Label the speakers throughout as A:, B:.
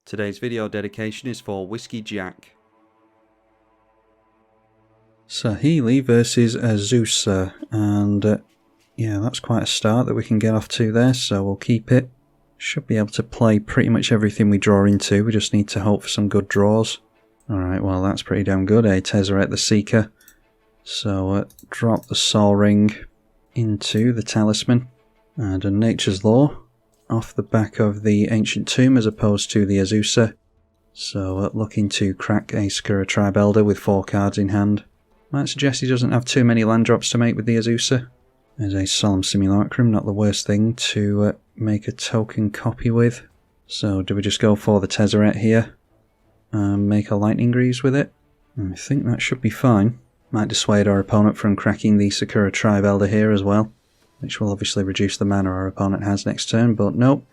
A: Today's video dedication is for Whiskey Jack.
B: Saheeli versus Azusa, and yeah, that's quite a start that we can get off to there, so we'll keep it. Should be able to play pretty much everything we draw into, we just need to hope for some good draws. Alright, well that's pretty damn good, a Tezzeret the Seeker. So drop the Sol Ring into the Talisman, and a Nature's Law off the back of the Ancient Tomb as opposed to the Azusa. So looking to crack a Sakura Tribe Elder with 4 cards in hand. Might suggest he doesn't have too many land drops to make with the Azusa. There's a Solemn Simulacrum, not the worst thing to make a token copy with. So do we just go for the Tezzeret here and make a Lightning Greaves with it? I think that should be fine. Might dissuade our opponent from cracking the Sakura Tribe Elder here as well, which will obviously reduce the mana our opponent has next turn, but nope,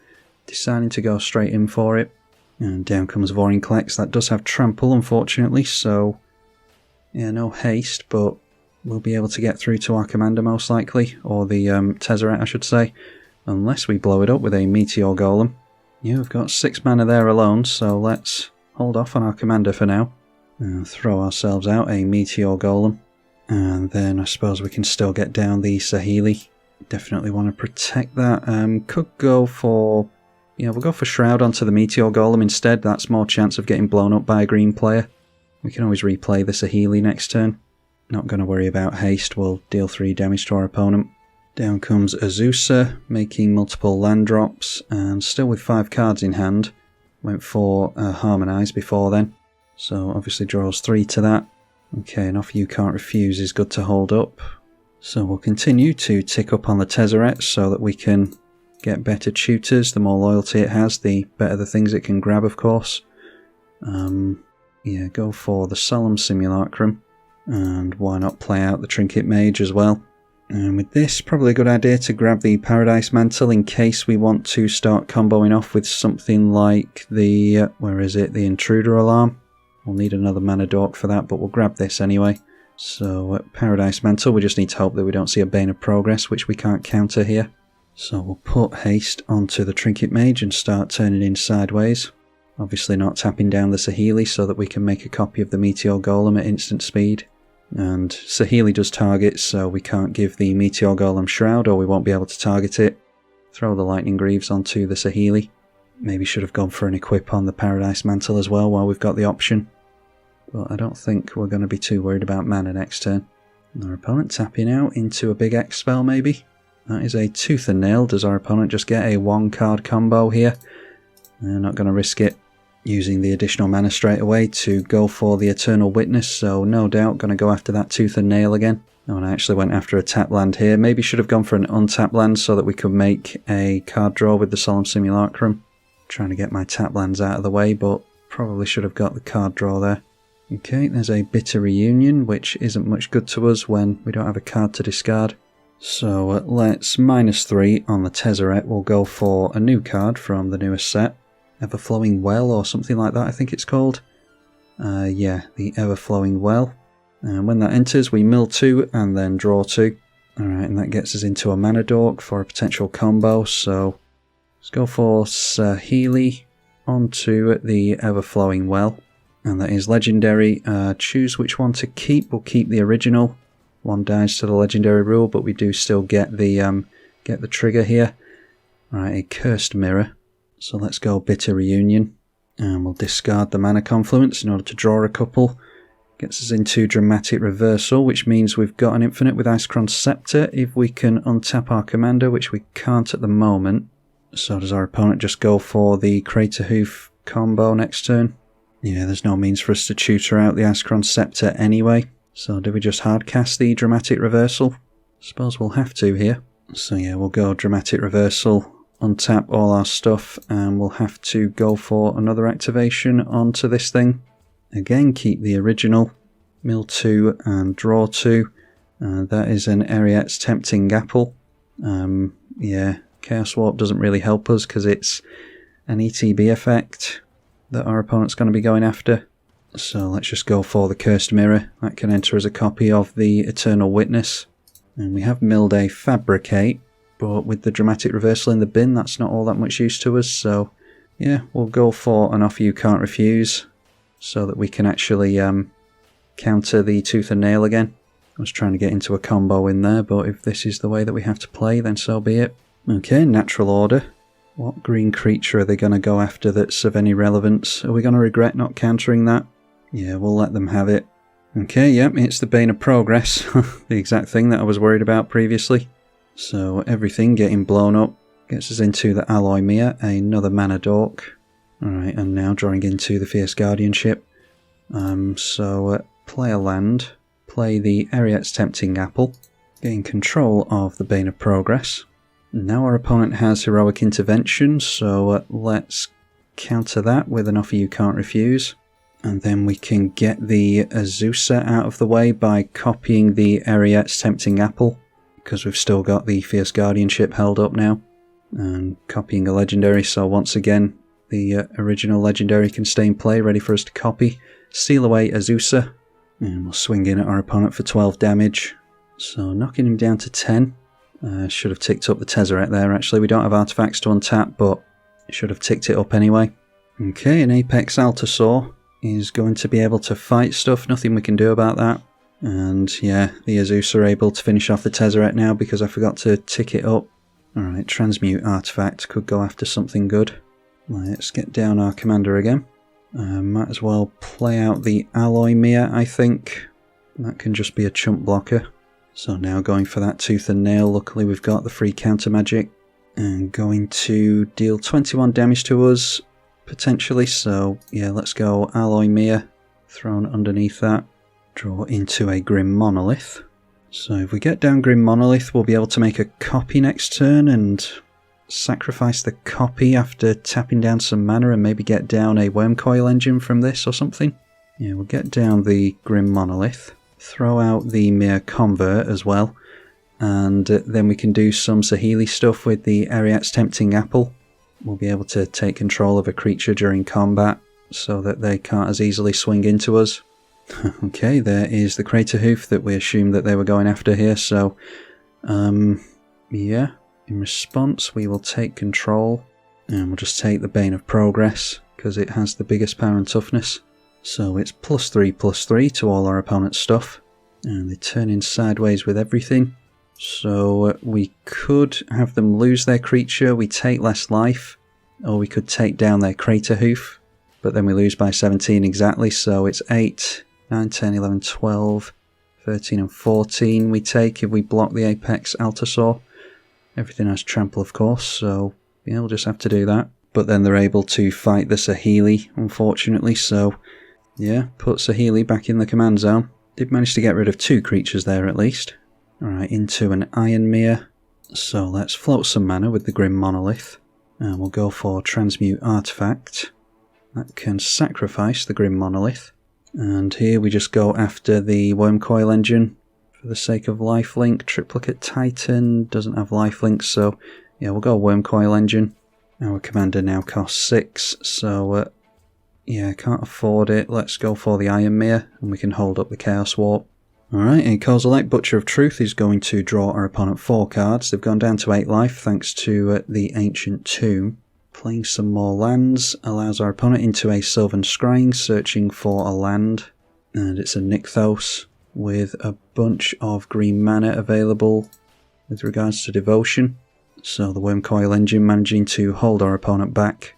B: deciding to go straight in for it. And down comes Vorinclex. That does have Trample, unfortunately, so yeah, no haste, but we'll be able to get through to our commander most likely, or the Tezzeret I should say, unless we blow it up with a Meteor Golem. Yeah, we've got 6 mana there alone, so let's hold off on our commander for now, and throw ourselves out a Meteor Golem, and then I suppose we can still get down the Saheeli. Definitely want to protect that. Could go for... yeah, we'll go for Shroud onto the Meteor Golem instead. That's more chance of getting blown up by a green player. We can always replay the Saheeli next turn. Not going to worry about haste. We'll deal 3 damage to our opponent. Down comes Azusa, making multiple land drops, and still with 5 cards in hand. Went for Harmonise before then, so obviously draws 3 to that. Okay, an offer you can't refuse is good to hold up. So we'll continue to tick up on the Tezzeret so that we can get better tutors. The more loyalty it has, the better the things it can grab, of course. Yeah, go for the Solemn Simulacrum, and why not play out the Trinket Mage as well. And with this, probably a good idea to grab the Paradise Mantle in case we want to start comboing off with something like the, where is it, the Intruder Alarm. We'll need another mana dork for that, but we'll grab this anyway. So Paradise Mantle, we just need to hope that we don't see a Bane of Progress, which we can't counter here. So we'll put haste onto the Trinket Mage and start turning in sideways. Obviously not tapping down the Saheeli so that we can make a copy of the Meteor Golem at instant speed. And Saheeli does target, so we can't give the Meteor Golem Shroud or we won't be able to target it. Throw the Lightning Greaves onto the Saheeli. Maybe should have gone for an equip on the Paradise Mantle as well while we've got the option. But I don't think we're going to be too worried about mana next turn. Our opponent tapping out into a big X spell maybe. That is a Tooth and Nail. Does our opponent just get a 1-card combo here? They're not going to risk it using the additional mana straight away to go for the Eternal Witness, so no doubt going to go after that Tooth and Nail again. Oh, and I actually went after a tap land here. Maybe should have gone for an untapped land so that we could make a card draw with the Solemn Simulacrum. Trying to get my tap lands out of the way, but probably should have got the card draw there. Okay, there's a Bitter Reunion, which isn't much good to us when we don't have a card to discard. So let's -3 on the Tezzeret. We'll go for a new card from the newest set. Everflowing Well or something like that I think it's called. Yeah, the Everflowing Well. And when that enters we mill 2 and then draw 2. Alright, and that gets us into a mana dork for a potential combo, so let's go for Saheeli onto the Everflowing Well. And that is legendary. Choose which one to keep. We'll keep the original. 1 dies to the legendary rule, but we do still get the trigger here. Right, a Cursed Mirror. So let's go Bitter Reunion. And we'll discard the Mana Confluence in order to draw a couple. Gets us into Dramatic Reversal, which means we've got an infinite with Icecrown Scepter if we can untap our commander, which we can't at the moment. So does our opponent just go for the Crater Hoof combo next turn? Yeah, there's no means for us to tutor out the Icecrown Scepter anyway. So do we just hardcast the Dramatic Reversal? Suppose we'll have to here. So yeah, we'll go Dramatic Reversal, untap all our stuff, and we'll have to go for another activation onto this thing. Again, keep the original, mill 2 and draw 2. That is an Ariet's Tempting Apple. Yeah, Chaos Warp doesn't really help us because it's an ETB effect that our opponent's going to be going after. So let's just go for the Cursed Mirror. That can enter as a copy of the Eternal Witness. And we have milled a Fabricate, but with the Dramatic Reversal in the bin, that's not all that much use to us, so yeah, we'll go for an offer you can't refuse so that we can actually counter the tooth and nail again. I was trying to get into a combo in there, but if this is the way that we have to play, then so be it. Okay, natural order. What green creature are they going to go after that's of any relevance? Are we going to regret not countering that? Yeah, we'll let them have it. Okay, yep, it's the Bane of Progress. The exact thing that I was worried about previously. So everything getting blown up gets us into the Alloy Mia, another mana dork. Alright, and now drawing into the Fierce Guardianship. Play a land, play the Ariet's Tempting Apple, gain control of the Bane of Progress. Now our opponent has Heroic Intervention, so let's counter that with an offer you can't refuse. And then we can get the Azusa out of the way by copying the Ariet's Tempting Apple, because we've still got the Fierce Guardianship held up now. And copying a legendary, so once again, the original legendary can stay in play, ready for us to copy. Steal away Azusa, and we'll swing in at our opponent for 12 damage. So knocking him down to 10. Should have ticked up the Tezzeret there actually. We don't have artifacts to untap, but should have ticked it up anyway. Okay, an Apex Altasaur is going to be able to fight stuff. Nothing we can do about that. And yeah, the Azusa are able to finish off the Tezzeret now because I forgot to tick it up. Alright, Transmute Artifact could go after something good. Let's get down our commander again. Might as well play out the Alloy Mia, I think. That can just be a chump blocker. So now going for that Tooth and Nail. Luckily we've got the free counter magic. And going to deal 21 damage to us, potentially. So yeah, let's go Alloy Mia. Thrown underneath that. Draw into a Grim Monolith. So if we get down Grim Monolith, we'll be able to make a copy next turn and sacrifice the copy after tapping down some mana and maybe get down a Wormcoil Engine from this or something. Yeah, we'll get down the Grim Monolith. Throw out the Mere Convert as well. And then we can do some Saheeli stuff with the Ariet's Tempting Apple. We'll be able to take control of a creature during combat so that they can't as easily swing into us. Okay, there is the Crater Hoof that we assumed that they were going after here, so yeah, in response we will take control and we'll just take the Bane of Progress because it has the biggest power and toughness. So it's +3/+3 to all our opponent's stuff, and they turn in sideways with everything. So we could have them lose their creature, we take less life, or we could take down their Crater Hoof, but then we lose by 17 exactly, so it's 8, 9, 10, 11, 12, 13 and 14 we take if we block the Apex Altasaur. Everything has trample of course, so yeah, we'll just have to do that. But then they're able to fight the Saheeli, unfortunately, so yeah, put Saheeli back in the command zone. Did manage to get rid of 2 creatures there at least. Alright, into an Iron Mere. So let's float some mana with the Grim Monolith. And we'll go for Transmute Artifact. That can sacrifice the Grim Monolith. And here we just go after the Wormcoil Engine for the sake of lifelink. Triplicate Titan doesn't have lifelink, so yeah, we'll go Wormcoil Engine. Our commander now costs 6, so yeah, can't afford it. Let's go for the Iron Mere, and we can hold up the Chaos Warp. Alright, a Kozilek, Butcher of Truth, is going to draw our opponent 4 cards. They've gone down to 8 life thanks to the Ancient Tomb. Playing some more lands allows our opponent into a Sylvan Scrying, searching for a land. And it's a Nykthos with a bunch of green mana available with regards to Devotion. So the Wormcoil Engine managing to hold our opponent back.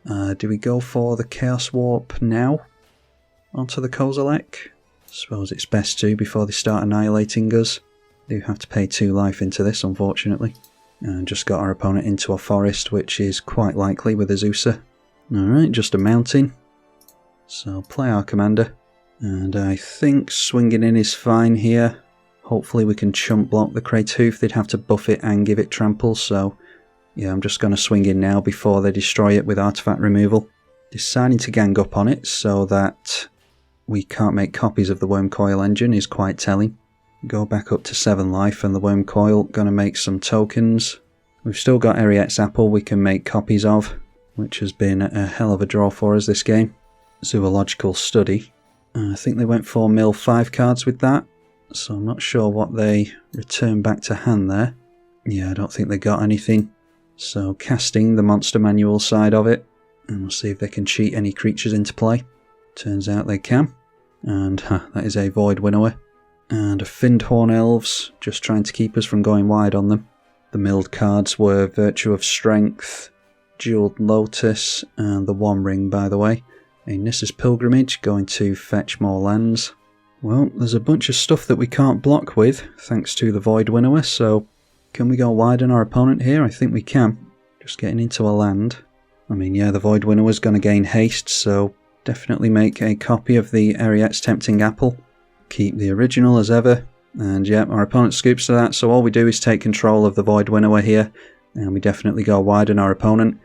B: Do we go for the Chaos Warp now? Onto the Kozilek? Suppose it's best to before they start annihilating us. Do have to pay 2 life into this, unfortunately. And just got our opponent into a forest, which is quite likely with Azusa. Alright, just a mountain. So play our commander. And I think swinging in is fine here. Hopefully we can chump block the Crater Hoof. They'd have to buff it and give it trample, so yeah, I'm just going to swing in now before they destroy it with artifact removal. Deciding to gang up on it so that we can't make copies of the Wormcoil Engine is quite telling. Go back up to 7 life and the Wormcoil going to make some tokens. We've still got Ariet's Apple we can make copies of, which has been a hell of a draw for us this game. Zoological Study. I think they went for mill 5 cards with that, so I'm not sure what they returned back to hand there. Yeah, I don't think they got anything. So casting the Monster Manual side of it. And we'll see if they can cheat any creatures into play. Turns out they can. And that is a Void Winnower. And a Findhorn Elves, just trying to keep us from going wide on them. The milled cards were Virtue of Strength, Jeweled Lotus, and the One Ring, by the way. A Nissa's Pilgrimage, going to fetch more lands. Well, there's a bunch of stuff that we can't block with, thanks to the Void Winnower, so can we go wide on our opponent here? I think we can. Just getting into a land. I mean, yeah, the Void Winnower's going to gain haste, so definitely make a copy of the Ariette's Tempting Apple. Keep the original as ever. And yeah, our opponent scoops to that, so all we do is take control of the Void Winnower here, and we definitely go wide on our opponent.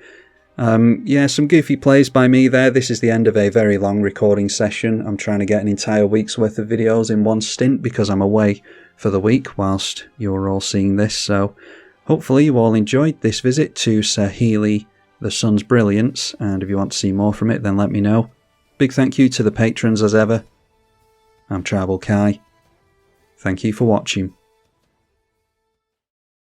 B: Yeah, some goofy plays by me there. This is the end of a very long recording session. I'm trying to get an entire week's worth of videos in one stint because I'm away for the week whilst you're all seeing this. So hopefully you all enjoyed this visit to Saheeli, the Sun's Brilliance, and if you want to see more from it, then let me know. Big thank you to the patrons as ever. I'm tribalkai. Thank you for watching.